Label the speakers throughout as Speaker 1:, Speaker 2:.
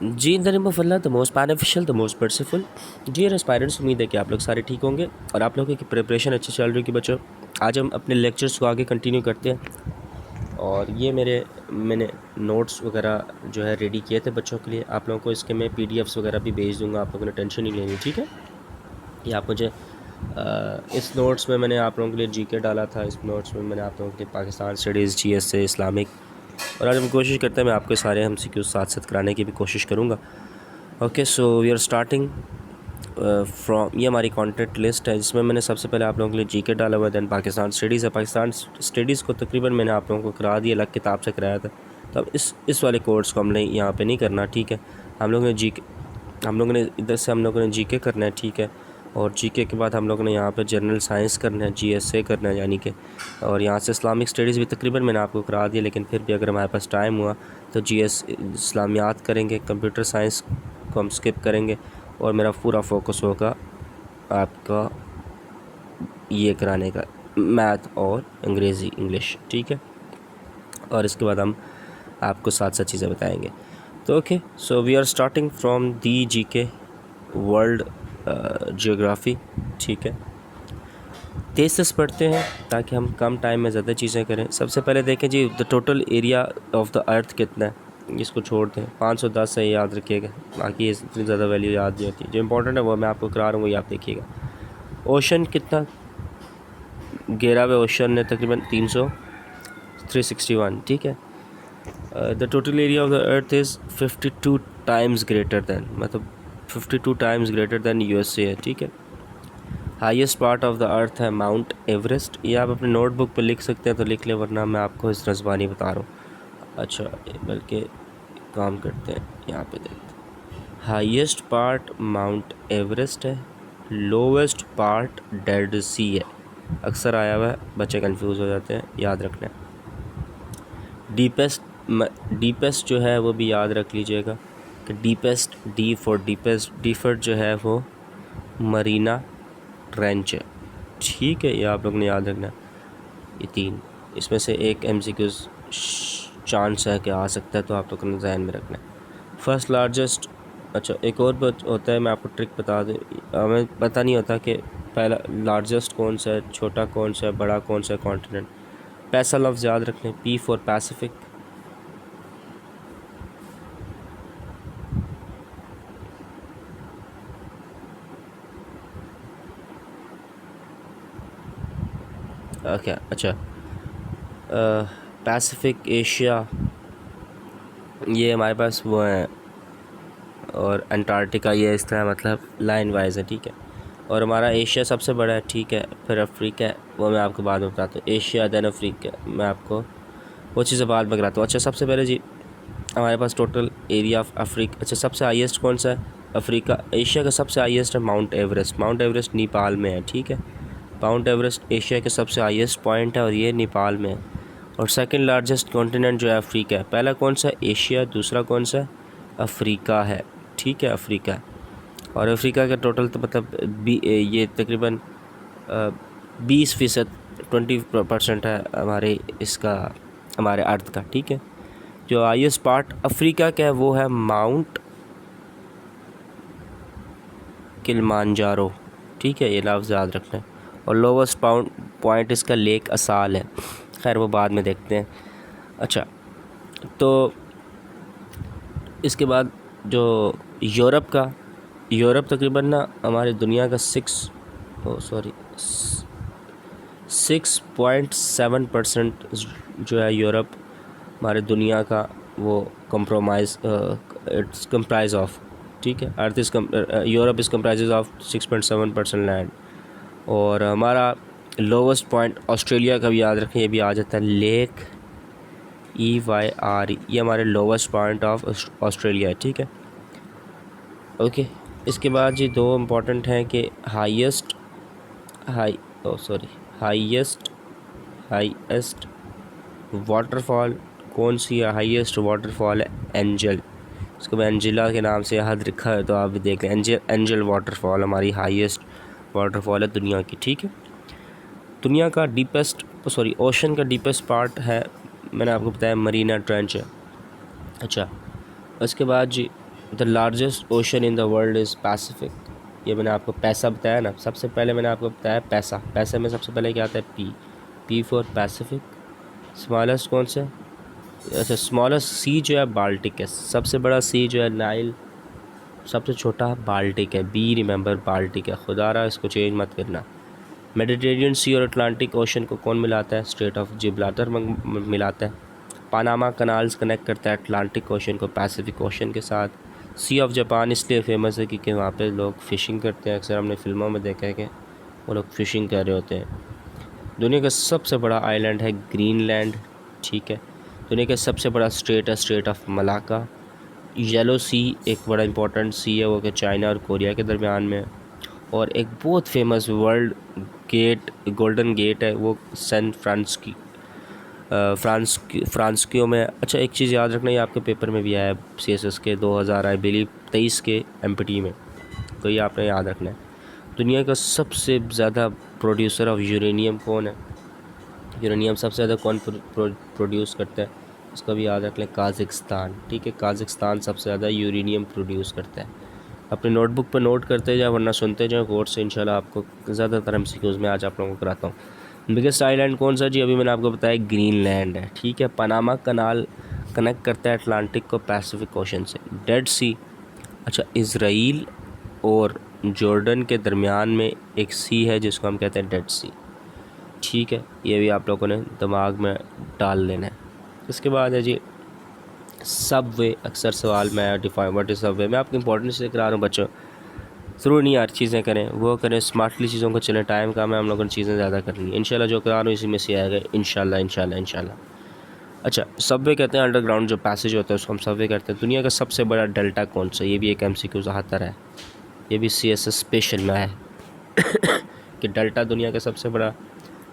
Speaker 1: Ji in the name of Allah the most beneficial the most merciful. Dear aspirants, उम्मीद है कि आप लोग सारे ठीक होंगे और आप लोगों की प्रिपरेशन अच्छी चल रही होगी बच्चों। आज हम अपने लेक्चर्स को आगे कंटिन्यू करते हैं और ये मैंने नोट्स वगैरह जो है रेडी किए थे बच्चों के लिए। आप लोगों को इसके मैं PDFs वगैरह भी भेज दूँगा, आप लोगों ने टेंशन नहीं लेनी, ठीक है। ये आप मुझे इस नोट्स में मैंने आप लोगों के लिए GK डाला था, इस नोट्स में मैंने आप लोगों के पाकिस्तान स्टडीज़, GS से इस्लामिक, और आज हम कोशिश करते हैं मैं आपके सारे MCQ साथ साथ कराने की भी कोशिश करूँगा। Okay, so we are starting from, ये हमारी कॉन्टेंट लिस्ट है जिसमें मैंने सबसे पहले आप लोगों के लिए GK डाला हुआ है, दैन पाकिस्तान स्टडीज़ है। पाकिस्तान स्टडीज़ को तकरीबन मैंने आप लोगों को करा दिया, अलग किताब से कराया था, तो अब इस वाले कोर्स को हमने यहाँ पे नहीं करना, ठीक है। हम लोगों ने इधर से हम लोगों ने GK करना है, ठीक है। और GK के बाद हम लोगों ने यहाँ पे जनरल साइंस करना है, GSA करना है यानी कि, और यहाँ से इस्लामिक स्टडीज़ भी तकरीबन मैंने आपको करा दिया, लेकिन फिर भी अगर हमारे पास टाइम हुआ तो GS इस्लामियात करेंगे, कंप्यूटर साइंस को हम स्किप करेंगे और मेरा पूरा फोकस होगा आपका ये कराने का, मैथ और अंग्रेज़ी इंग्लिश, ठीक है। और इसके बाद हम आपको साथ साथ चीज़ें बताएंगे। तो okay, so we are starting from the GK world geography, ठीक है। तेज़ से पढ़ते हैं ताकि हम कम टाइम में ज़्यादा चीज़ें करें। सबसे पहले देखें जी, the total area of the earth कितना है, इसको छोड़ दें, 510 है, याद रखिएगा, बाकी इतनी ज़्यादा वैल्यू याद नहीं होती। जो इंपॉर्टेंट है वो मैं आपको करा रहा हूँ, वही आप देखिएगा। ओशन कितना, गहरा हुआ ओशन है तकरीबन 361, ठीक है। The total area of the earth is 52 times greater than, मतलब 52 टाइम्स ग्रेटर दैन USA है, ठीक है। हाईएस्ट पार्ट ऑफ द अर्थ है माउंट एवरेस्ट। ये आप अपने नोटबुक पर लिख सकते हैं तो लिख लें, वरना मैं आपको इस ज़बानी बता रहा हूँ। अच्छा, बल्कि काम करते हैं, यहाँ पे देखते हैं। हाईएस्ट पार्ट माउंट एवरेस्ट है, लोवेस्ट पार्ट डेड सी है। अक्सर आया हुआ है, बच्चे कंफ्यूज हो जाते हैं, याद रखना है। डीपेस्ट जो है वो भी याद रख लीजिएगा कि डीपेस्ट, डी फॉर डीपेस्ट जो है वो मरीना ट्रेंच है, ठीक है। ये आप लोग ने याद रखना है। ये 3, इसमें से एक MCQ चांस है कि आ सकता है, तो आप लोग ने ध्यान में रखना है। फर्स्ट लार्जेस्ट, अच्छा एक और बात होता है, मैं आपको ट्रिक बता दूँ, हमें पता नहीं होता कि पहला लार्जेस्ट कौन सा है, छोटा कौन सा है, बड़ा कौन सा है कॉन्टिनेंट। पैसा लफ्ज़ याद रखने, P फॉर पैसिफिक। ओके, अच्छा, पैसिफिक, एशिया, ये हमारे पास वो है, और अंटार्कटिका ये इस तरह मतलब लाइन वाइज है, ठीक है। और हमारा एशिया सबसे बड़ा है, ठीक है। फिर अफ्रीका है, वो मैं आपको बाद में बताता हूँ। एशिया दैन अफ्रीका, मैं आपको वो चीज़ें बाद में कराता हूँ। अच्छा, सबसे पहले जी हमारे पास टोटल एरिया ऑफ अफ्रीका, अच्छा सबसे हाईएस्ट कौन सा है, अफ्रीका। एशिया का सबसे हाईएस्ट है mount Everest, mount Everest Nepal में है, ठीक है। माउंट एवरेस्ट एशिया के सबसे हाईएस्ट पॉइंट है और ये नेपाल में है। और सेकंड लार्जेस्ट कॉन्टिनेंट जो है अफ्रीका है। पहला कौन सा, एशिया, दूसरा कौन सा, अफ्रीका है, ठीक है, अफ्रीका। और अफ्रीका का टोटल तो मतलब ये तकरीबन 20%, 20% है हमारे इसका, हमारे अर्थ का, ठीक है। जो हाईएस्ट पार्ट अफ्रीका का है वो है माउंट किलिमांजारो, ठीक है, ये लफ्ज़ याद रखना है। और लोवेस्ट पॉइंट इसका लेक असाल है, खैर वो बाद में देखते हैं। अच्छा, तो इसके बाद जो यूरोप तकरीबन ना हमारी दुनिया का 6.7% जो है यूरोप हमारे दुनिया का वो इट्स कंप्राइज ऑफ, ठीक है। Earth is Europe is comprises of 6.7% land. और हमारा लोवेस्ट पॉइंट ऑस्ट्रेलिया का भी याद रखें, ये भी आ जाता है, लेक EYRE, ये हमारे लोवेस्ट पॉइंट ऑफ ऑस्ट्रेलिया है, ठीक है। ओके, इसके बाद जी दो इम्पॉर्टेंट हैं कि हाईएस्ट वाटरफॉल कौन सी है। हाईएस्ट वाटरफॉल है एंजल, इसको मैं एंजिला के नाम से याद रखा है, तो आप भी देख लें। एंजल वाटरफॉल हमारी हाईएस्ट वाटरफॉल है दुनिया की, ठीक है। दुनिया का ओशन का डीपेस्ट पार्ट है, मैंने आपको बताया, मरीना ट्रेंच है। अच्छा, उसके बाद जी the largest ocean in the world is Pacific. ये मैंने आपको पैसा बताया ना, सबसे पहले मैंने आपको बताया पैसा। पैसे में सबसे पहले क्या आता है? P. P for Pacific. Smallest कौन सा? अच्छा, स्मॉलेस्ट सी जो है बाल्टिक है। सबसे बड़ा सी जो है नाइल, सबसे छोटा बाल्टिक है। बी रिमेंबर, बाल्टिक है। खुदा रहा इसको चेंज मत करना। मेडिटेरियन सी और अटलांटिक ओशन को कौन मिलाता है? स्ट्रेट ऑफ जिब्राल्टर मिलाता है। पानामा कनाल्स कनेक्ट करता है अटलांटिक ओशन को पैसिफिक ओशन के साथ। सी ऑफ जापान इसलिए फेमस है क्योंकि वहाँ पे लोग फ़िशिंग करते हैं। अक्सर हमने फिल्मों में देखा है कि वो लोग फ़िशिंग कर रहे होते हैं। दुनिया का सबसे बड़ा आइलैंड है ग्रीनलैंड, ठीक है। दुनिया का सबसे बड़ा स्ट्रेट है स्ट्रेट ऑफ मलाका। येलो सी एक बड़ा इंपॉर्टेंट सी है, वो कि चाइना और कोरिया के दरमियान में है। और एक बहुत famous world gate, golden gate है, वो सैन फ्रांसिस्को में। अच्छा, एक चीज़ याद रखना, ये आपके पेपर में भी आया है CSS के 2000 आई बिलीव 23 के MPT में, तो ये आपने याद रखना है। दुनिया का सबसे ज़्यादा प्रोड्यूसर ऑफ यूरेनियम कौन है? यूरेनियम सबसे ज़्यादा कौन प्रोड्यूस करता है? इसका भी याद रख लें, काज़ाकिस्तान, ठीक है। काज़ाकिस्तान सबसे ज़्यादा यूरेनियम प्रोड्यूस करता है। अपने नोटबुक पर नोट करते जाए वरना सुनते जाए कोर्स से, इंशाल्लाह आपको ज़्यादातर MCQs में आज आप लोगों को कराता हूँ। बिगेस्ट आइलैंड कौन सा जी? अभी मैंने आपको बताया ग्रीनलैंड है, ठीक है। पनामा कनाल कनेक्ट करता है अटलांटिक को पैसिफिक ओशन से। डेड सी, अच्छा, इसराइल और जॉर्डन के दरमियान में एक सी है जिसको हम कहते हैं डेड सी, ठीक है। ये भी आप लोगों ने दिमाग में डाल लेना है। इसके बाद है जी सबवे। अक्सर सवाल में डिफाइन व्हाट इज़ सबवे, मैं आपको इंपॉर्टेंस से करा रहा हूँ बच्चों। ज़रूर नहीं यार, चीज़ें करें, वो करें, स्मार्टली चीज़ों को चलें। टाइम का मैं हम लोगों ने चीज़ें ज़्यादा करनी है। इंशाल्लाह जो करा रहा हूँ इसी में से आएगा, इंशाल्लाह इंशाल्लाह इंशाल्लाह। अच्छा, सबवे कहते हैं अंडरग्राउंड जो पैसेज होता है उसको हम सबवे कहते हैं। दुनिया का सबसे बड़ा डेल्टा कौन सा? ये भी एक MCQ आता है, ये भी CSS स्पेशल में है कि डेल्टा दुनिया का सबसे बड़ा,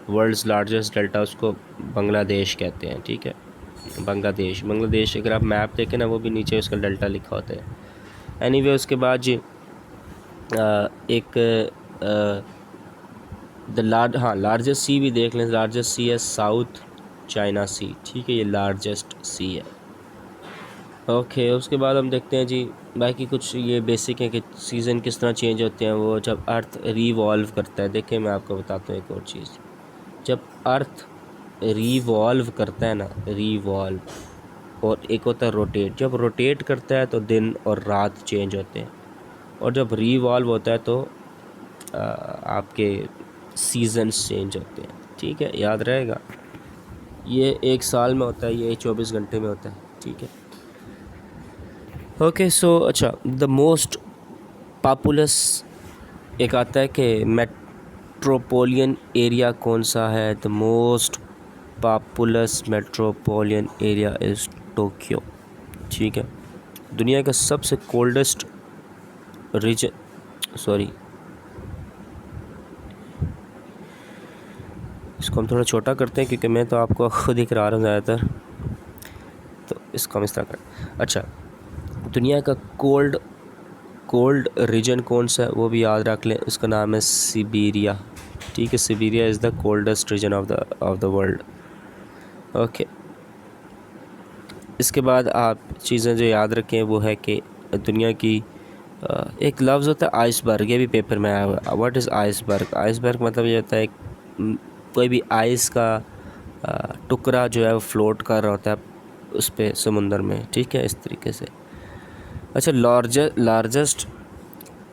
Speaker 1: वर्ल्ड्स लार्जेस्ट डेल्टा, उसको बांग्लादेश कहते हैं, ठीक है। बांग्लादेश अगर आप मैप देखें ना, वो भी नीचे उसका डेल्टा लिखा होता है। एनीवे, उसके बाद जी एक लार्जेस्ट सी भी देख लें। लार्जेस्ट सी है साउथ चाइना सी, ठीक है, ये लार्जेस्ट सी है। ओके, उसके बाद हम देखते हैं जी बाकी कुछ ये बेसिक है कि सीज़न किस तरह चेंज होते हैं। वो जब अर्थ रिवॉल्व करता है, देखिए मैं आपको बताता हूँ एक और चीज़। जब अर्थ रिवॉल्व करता है ना, रिवॉल्व, और एक होता है रोटेट। जब रोटेट करता है तो दिन और रात चेंज होते हैं, और जब रिवॉल्व होता है तो आपके सीजन्स चेंज होते हैं, ठीक है, याद रहेगा। ये एक साल में होता है, ये 24 घंटे में होता है, ठीक है। ओके, सो अच्छा, द मोस्ट पॉपुलस एक आता है कि मेट्रोपोलियन एरिया कौन सा है? The most populous metropolitan area is Tokyo, ठीक है। दुनिया का सबसे कोल्डेस्ट रीजन, सॉरी इसको हम थोड़ा छोटा करते हैं क्योंकि मैं तो आपको खुद ही करा रहा हूँ ज़्यादातर, तो इसको हम इस तरह करें। अच्छा, दुनिया का कोल्ड रीजन कौन सा है? वो भी याद रख लें, उसका नाम है सिबेरिया, ठीक है। Siberia is the coldest region of the world. Okay, इसके बाद आप चीज़ें जो याद रखें वो है कि दुनिया की एक लफ्ज़ होता है आइसबर्ग, ये भी पेपर में आया हुआ है। What is iceberg? आइसबर्ग मतलब ये होता है कोई भी आइस का टुकड़ा जो है वो फ्लोट कर रहा होता है उस पर समुंदर में, ठीक है, इस तरीके से। अच्छा, लार्जेस्ट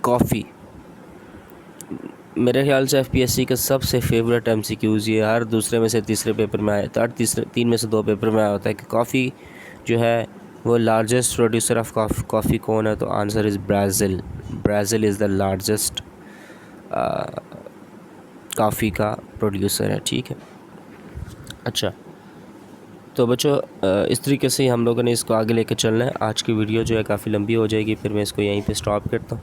Speaker 1: कॉफ़ी, मेरे ख्याल से FPSC का सबसे फेवरेट MCQs ये हर दूसरे में से तीसरे पेपर में आया था, हर तीन में से 2 पेपर में आया होता है कि कॉफ़ी जो है वो लार्जेस्ट प्रोड्यूसर ऑफ कॉफ़ी कौन है? तो answer is Brazil. Brazil is the largest coffee का प्रोड्यूसर है, ठीक है। अच्छा, तो बच्चों इस तरीके से हम लोगों ने इसको आगे लेकर चलना है। आज की वीडियो जो है काफ़ी लंबी हो जाएगी, फिर मैं इसको यहीं पे स्टॉप करता हूँ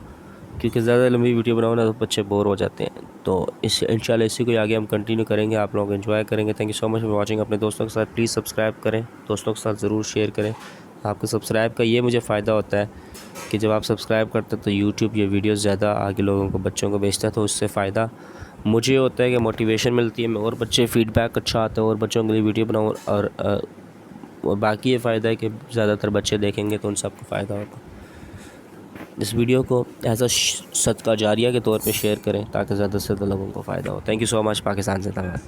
Speaker 1: क्योंकि ज़्यादा लंबी वीडियो बनाओ ना तो बच्चे बोर हो जाते हैं। तो इस इंशाल्लाह इसी को आगे हम कंटिन्यू करेंगे, आप लोग एंजॉय करेंगे। Thank you so much for watching. अपने दोस्तों के साथ प्लीज़ सब्सक्राइब करें, दोस्तों के साथ ज़रूर शेयर करें। आपको सब्सक्राइब का ये मुझे फ़ायदा होता है कि जब आप सब्सक्राइब करते हैं तो यूट्यूब ये वीडियोज़ ज़्यादा आगे लोगों को, बच्चों को भेजता है, तो उससे फ़ायदा मुझे होता है कि मोटिवेशन मिलती है, मैं और बच्चे फीडबैक अच्छा आता है और बच्चों के लिए वीडियो बनाऊँ। और बाकी ये फ़ायदा है कि ज़्यादातर बच्चे देखेंगे तो उन सबको फ़ायदा होगा। इस वीडियो को एज अ सदका जारिया के तौर पे शेयर करें ताकि ज़्यादा से ज़्यादा लोगों को फ़ायदा हो। Thank you so much. Pakistan जिंदाबाद।